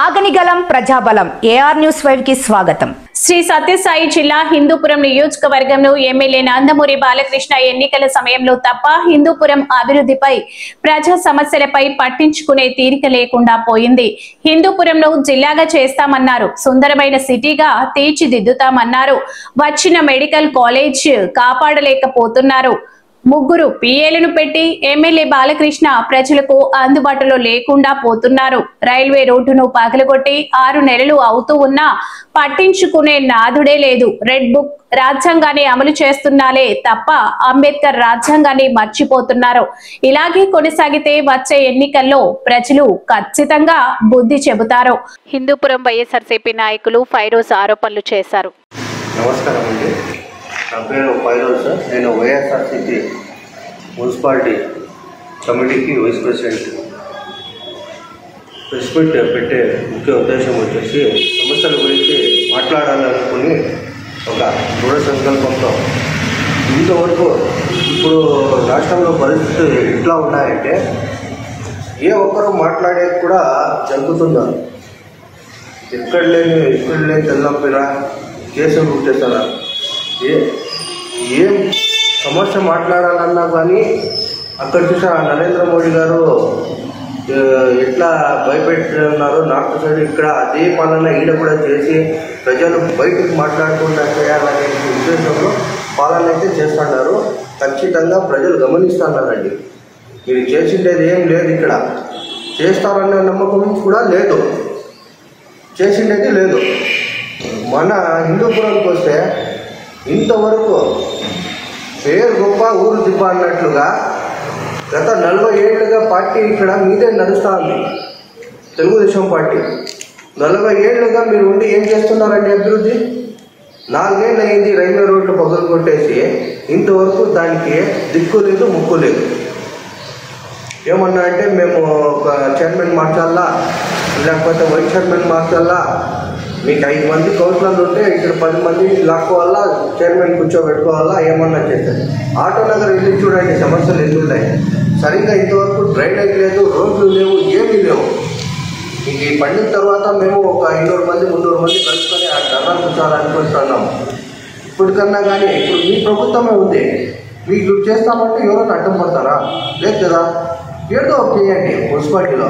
ఆగనిగలం ప్రజాబలం AR news 5 కి స్వాగతం. శ్రీ సత్యసాయి జిల్లా హిందూపురం నియోజకవర్గంలో ఎమ్మెల్యే నందమూరి బాలకృష్ణ ఎన్నికల సమయంలో తప్ప హిందూపురం అభివృద్ధిపై ప్రజా సమస్యలపై పట్టించుకునే తీరిక లేకుండా పోయింది. హిందూపురంను జిల్లాగా చేస్తామన్నారు, సుందరమైన సిటీగా తీర్చిదిద్దుతామన్నారు. వచ్చిన మెడికల్ కాలేజ్ కాపాడలేకపోతున్నారు. 3 పిఏలను పెట్టి ఎమ్మెల్యే బాలకృష్ణ ప్రజలకు అందుబాటులో లేకుండా పోతున్నారు. రైల్వే రోడ్డును పగలగొట్టి 6 నెలలు అవుతూ ఉన్నా పట్టించుకునే నాదుడే లేదు. రెడ్ బుక్ రాజ్యాంగాన్ని అమలు చేస్తున్నాలే తప్ప అంబేద్కర్ రాజ్యాంగాన్ని మర్చిపోతున్నారు. ఇలాగే కొనసాగితే వచ్చే ఎన్నికల్లో ప్రజలు ఖచ్చితంగా బుద్ధి చెబుతారు. హిందూపురం వైఎస్ఆర్సీపీ నాయకులు ఫైరోజ్ ఆరోపణలు చేశారు. నమస్కారం అండి, నా పేరు ఫైరోజ్ సార్. నేను వైఎస్ఆర్సీపీ మున్సిపాలిటీ కమిటీకి వైస్ ప్రెసిడెంట్. ప్రెస్ మీట్ పెట్టే ముఖ్య ఉద్దేశం వచ్చేసి సమస్యల గురించి మాట్లాడాలనుకుని ఒక దృఢ సంకల్పంతో ఇంతవరకు ఇప్పుడు రాష్ట్రంలో పరిస్థితులు ఎట్లా ఉన్నాయంటే ఏ ఒక్కరూ మాట్లాడేది కూడా జరుగుతున్నారు. ఎక్కడ లేని తెల్లపిరా కేసులు బుక్ చేస్తారా, ఏం సమస్య మాట్లాడాలన్నా కానీ అక్కడ చూసా నరేంద్ర మోడీ గారు ఎట్లా భయపెట్టున్నారు. నార్త్ సైడ్ ఇక్కడ అదే పాలన ఈడ కూడా చేసి ప్రజలు బయటకు మాట్లాడకుండా చేయాలనే ఉద్దేశంలో పాలన అయితే చేస్తున్నారు. ఖచ్చితంగా ప్రజలు గమనిస్తున్నారండి. మీరు చేసిండేది ఏం లేదు, ఇక్కడ చేస్తారనే నమ్మకం కూడా లేదు, చేసిండేది లేదు. మన హిందూపురంకి వస్తే ఇంతవరకు పేరు గొప్ప ఊరు దిబ్బ అన్నట్లుగా గత 40 ఏళ్ళుగా పార్టీ ఇక్కడ మీదే నడుస్తూ ఉంది. తెలుగుదేశం పార్టీ 40 ఏళ్ళుగా మీరు ఉండి ఏం చేస్తున్నారండి అభివృద్ధి? 4 ఏళ్ళు అయింది రైల్వే రోడ్లు పగలు కొట్టేసి, ఇంతవరకు దానికి దిక్కు లేదు, ముక్కు లేదు. ఏమన్నా అంటే మేము ఒక చైర్మన్ మార్చాలా, లేకపోతే వైస్ చైర్మన్ మార్చాలా, మీకు 5 మంది కౌన్సిలర్లు ఉంటే ఇక్కడ 10 మంది లాక్కోవాలా, చైర్మన్ కూర్చోబెట్టుకోవాలా, ఏమన్నా చేస్తారు. ఆటో నగర్ వెళ్ళి చూడండి, సమస్యలు ఎదుగుతాయి. సరిగ్గా ఇంతవరకు డ్రైనేజ్ లేదు, రోడ్లు లేవు, ఏమీ లేవు. మీకు ఈ పండిన తర్వాత మేము ఒక 500 మంది 300 మంది కలుసుకొని ఆ ధర్నా కూర్చోవాలనుకుంటున్నాము. ఇప్పటికన్నా కానీ ఇప్పుడు మీ ప్రభుత్వమే ఉంది, మీకు చేస్తామంటే ఎవరైనా అడ్డం పడతారా? లేదు కదా. ఏదో చేయండి. మున్సిపాలిటీలో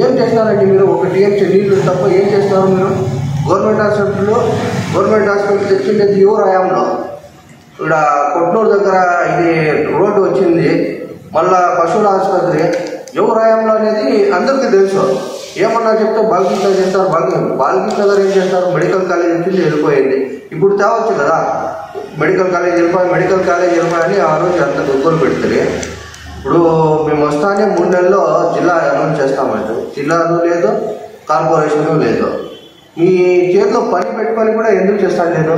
ఏం చేస్తారండి మీరు? ఒక టీఎంసీ నీళ్లు తప్ప ఏం చేస్తారు మీరు? గవర్నమెంట్ హాస్పిటల్ తెచ్చిండేది ఎవరు హయాంలో? ఇక్కడ కొట్నూరు దగ్గర ఇది రోడ్డు వచ్చింది, మళ్ళా పశువుల ఆసుపత్రి ఎవరు హయాంలో అనేది అందరికీ తెలుసు. ఏమన్నా చెప్తే బాల్గీత చేస్తారు, బాల్గీత నగర్ ఏం చేస్తారు? మెడికల్ కాలేజ్ వచ్చింది, వెళ్ళిపోయింది. ఇప్పుడు తేవచ్చు కదా, మెడికల్ కాలేజ్ వెళ్ళిపోయి ఆ రోజు అంత దుబ్బలు పెడతారు. ఇప్పుడు మేము వస్తానే 3 నెలల్లో జిల్లా అనౌన్స్ చేస్తామంటే జిల్లాను లేదు, కార్పొరేషను లేదు. మీ చేతిలో పని పెట్టుకొని కూడా ఎందుకు చేస్తాను నేను?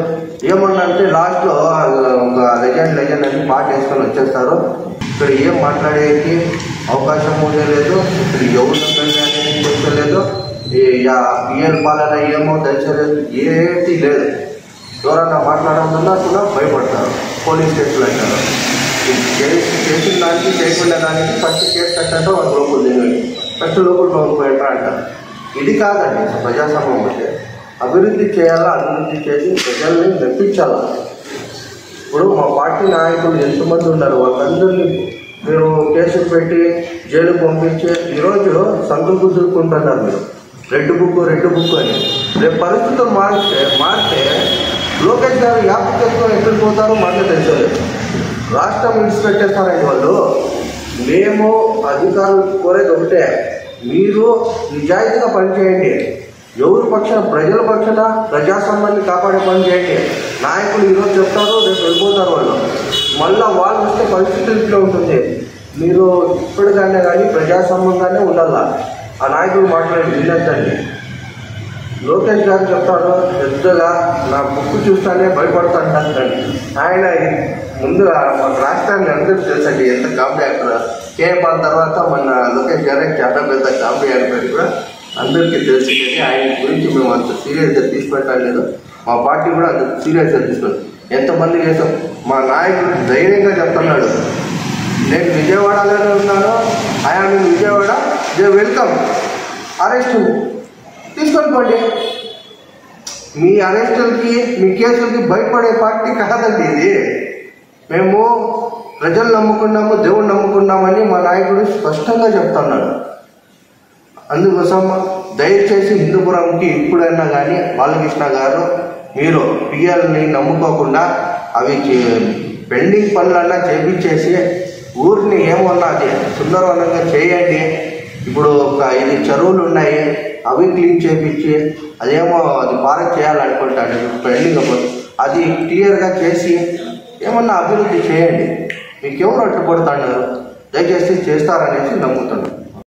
ఏమన్నా అంటే లాస్ట్లో ఒక లెజెండ్ అని పాట వేసుకొని వచ్చేస్తారు. ఇక్కడ ఏం మాట్లాడేకి అవకాశం లేదు. ఇక్కడ ఎవరు అనేది తెలుసలేదు, పిఎల్ పాలన ఏమో తెలుసలేదు, ఏది లేదు. ఎవరన్నా మాట్లాడాలన్నా కూడా భయపడతారు, పోలీస్ కేసులు అంటారు. చేసిన దానికి చేయకుండా దానికి ఫస్ట్ కేసు కట్టంటే వాళ్ళు లోపల తిరిగి ఫస్ట్ లోపల పోయింటారు అంటారు. ఇది కాదండి ప్రజాస్వామ్యం అంటే. అభివృద్ధి చేయాలా, అభివృద్ధి చేసి ప్రజల్ని మెప్పించాలా. ఇప్పుడు మా పార్టీ నాయకులు ఎంతమంది ఉన్నారు, వాళ్ళందరినీ మీరు కేసులు పెట్టి జైలుకు పంపించి ఈరోజు సంఘం కుదురుకుంటున్నారు. మీరు రెడ్ బుక్ అని. రేపు పరిస్థితులు మారితే లోకేష్ గారు యాపకెత్తుకొని ఎక్కడికి పోతారో మాకే తెలుసలేదు. రాష్ట్రం విడిచిపెట్టేస్తారండి వాళ్ళు. మేము అధికారులు కోరేది ఒకటే, మీరు నిజాయితీగా పనిచేయండి. ఎవరి పక్షాన? ప్రజల పక్షాన ప్రజాస్వామ్యాన్ని కాపాడే పని చేయండి. నాయకులు ఈరోజు చెప్తారు, రేపు వెళ్ళిపోతారు వాళ్ళు. మళ్ళీ వాళ్ళు వస్తే పరిస్థితి ఇట్లా ఉంటుంది. మీరు ఇప్పటికన్నా కానీ ప్రజాస్వామ్యంగానే ఉండాలా. ఆ నాయకులు మాట్లాడి వినొద్దండి. లోకేష్ గారు చెప్తాడు పెద్దగా, నా బుక్ చూస్తానే భయపడతాంటాను. ఆయన ముందు రాష్ట్రాన్ని అందరికీ తెలుసండి ఎంత కామెడీ యాక్టర్. కేఏపాల్ తర్వాత మన లోకేష్ గారే చాలా పెద్ద కామెడీ యాక్టర్ కూడా అందరికీ తెలుసు. ఆయన గురించి మేము అంత సీరియస్గా తీసుకెళ్ళలేదు, మా పార్టీ కూడా అంత సీరియస్గా తీసుకెళ్ళి ఎంతమంది చేసాం. మా నాయకుడు ధైర్యంగా చెప్తున్నాడు, నేను విజయవాడలోనే ఉన్నాను, I am in Vijayawada, they welcome, arrest తీసుకొని అనుకోండి. మీ అరెస్టులకి మీ కేసులకి భయపడే పార్టీ కాదండి ఇది. మేము ప్రజలు నమ్ముకున్నాము, దేవుడు నమ్ముకున్నామని మా నాయకుడు స్పష్టంగా చెప్తున్నాడు. అందుకోసం దయచేసి హిందూపురంకి ఇప్పుడైనా కానీ బాలకృష్ణ గారు మీరు పిఎల్ని నమ్ముకోకుండా అవి పెండింగ్ పనులన్నా చేపించేసి ఊరిని ఏమన్నా అది సుందరవనంగా చేయండి. ఇప్పుడు ఒక 5 చెరువులు ఉన్నాయి, అవి క్లీన్ చేపించి అదేమో అది బాగా చేయాలనుకుంటాను పెండింగ్ అది క్లియర్గా చేసి ఏమన్నా అభివృద్ధి చేయండి. మీకు ఎవరు అడ్డుపడుతున్నారు? దయచేసి చేస్తారనేసి నమ్ముతున్నాను.